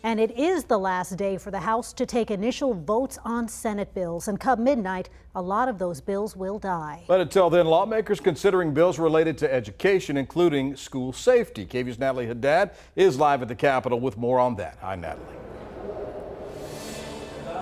And it is the last day for the House to take initial votes on Senate bills. And come midnight, a lot of those bills will die. But until then, lawmakers considering bills related to education, including school safety. KVUE's Natalie Haddad is live at the Capitol with more on that. Hi, Natalie.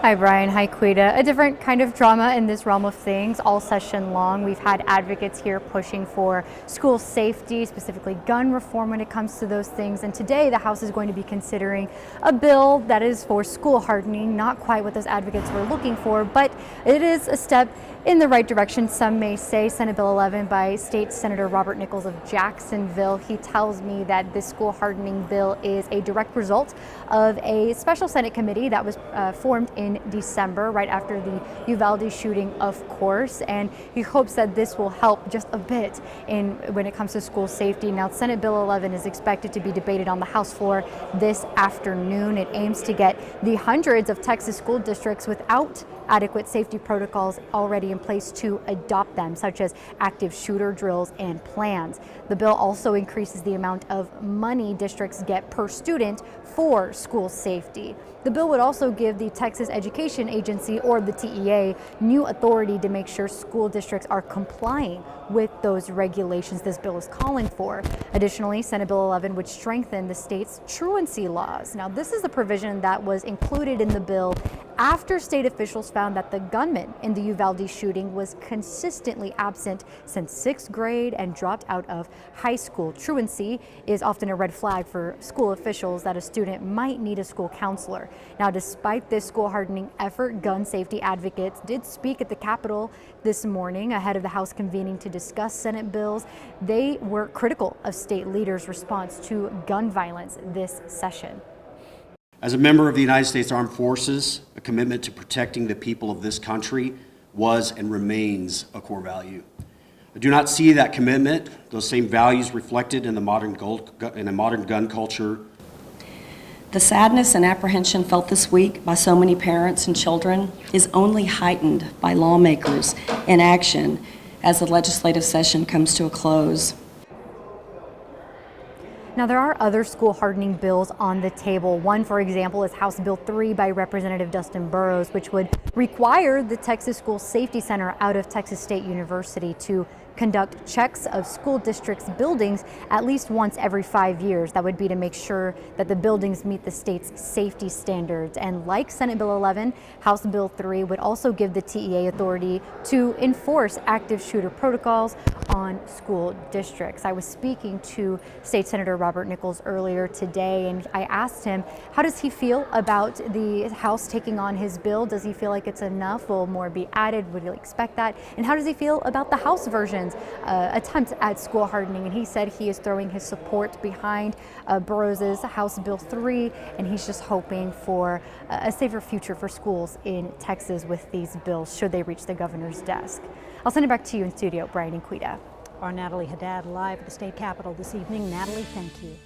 Hi, Brian. Hi, Quita. A different kind of drama in this realm of things all session long. We've had advocates here pushing for school safety, specifically gun reform when it comes to those things. And today the House is going to be considering a bill that is for school hardening, not quite what those advocates were looking for, but it is a step in the right direction, some may say. Senate Bill 11 by State Senator Robert Nichols of Jacksonville. He tells me that this school hardening bill is a direct result of a special Senate committee that was formed in December, right after the Uvalde shooting, of course, and he hopes that this will help just a bit when it comes to school safety. Now, Senate Bill 11 is expected to be debated on the House floor this afternoon. It aims to get the hundreds of Texas school districts without adequate safety protocols already in place to adopt them, such as active shooter drills and plans. The bill also increases the amount of money districts get per student for school safety. The bill would also give the Texas Education Agency, or the TEA, new authority to make sure school districts are complying with those regulations this bill is calling for. Additionally, Senate Bill 11 would strengthen the state's truancy laws. Now, this is a provision that was included in the bill after state officials found that the gunman in the Uvalde shooting was consistently absent since 6th grade and dropped out of high school. Truancy is often a red flag for school officials that a student might need a school counselor. Now, despite this school hardening effort, gun safety advocates did speak at the Capitol this morning ahead of the House convening to discuss Senate bills. They were critical of state leaders' response to gun violence this session. As a member of the United States Armed Forces, a commitment to protecting the people of this country was and remains a core value. I do not see that commitment, those same values reflected in the modern gun culture. The sadness and apprehension felt this week by so many parents and children is only heightened by lawmakers in action as the legislative session comes to a close. Now, there are other school hardening bills on the table. One, for example, is House Bill 3 by Representative Dustin Burrows, which would require the Texas School Safety Center out of Texas State University to conduct checks of school districts' buildings at least once every 5 years. That would be to make sure that the buildings meet the state's safety standards. And like Senate Bill 11, House Bill 3 would also give the TEA authority to enforce active shooter protocols on school districts. I was speaking to State Senator Robert Nichols earlier today, and I asked him, how does he feel about the House taking on his bill? Does he feel like it's enough? Will more be added? Would he expect that? And how does he feel about the House version attempt at school hardening? And he said he is throwing his support behind Burrows's House Bill 3, and he's just hoping for a safer future for schools in Texas with these bills, should they reach the governor's desk. I'll send it back to you in studio, Brian and Quita. Our Natalie Haddad live at the state capitol this evening. Natalie, thank you.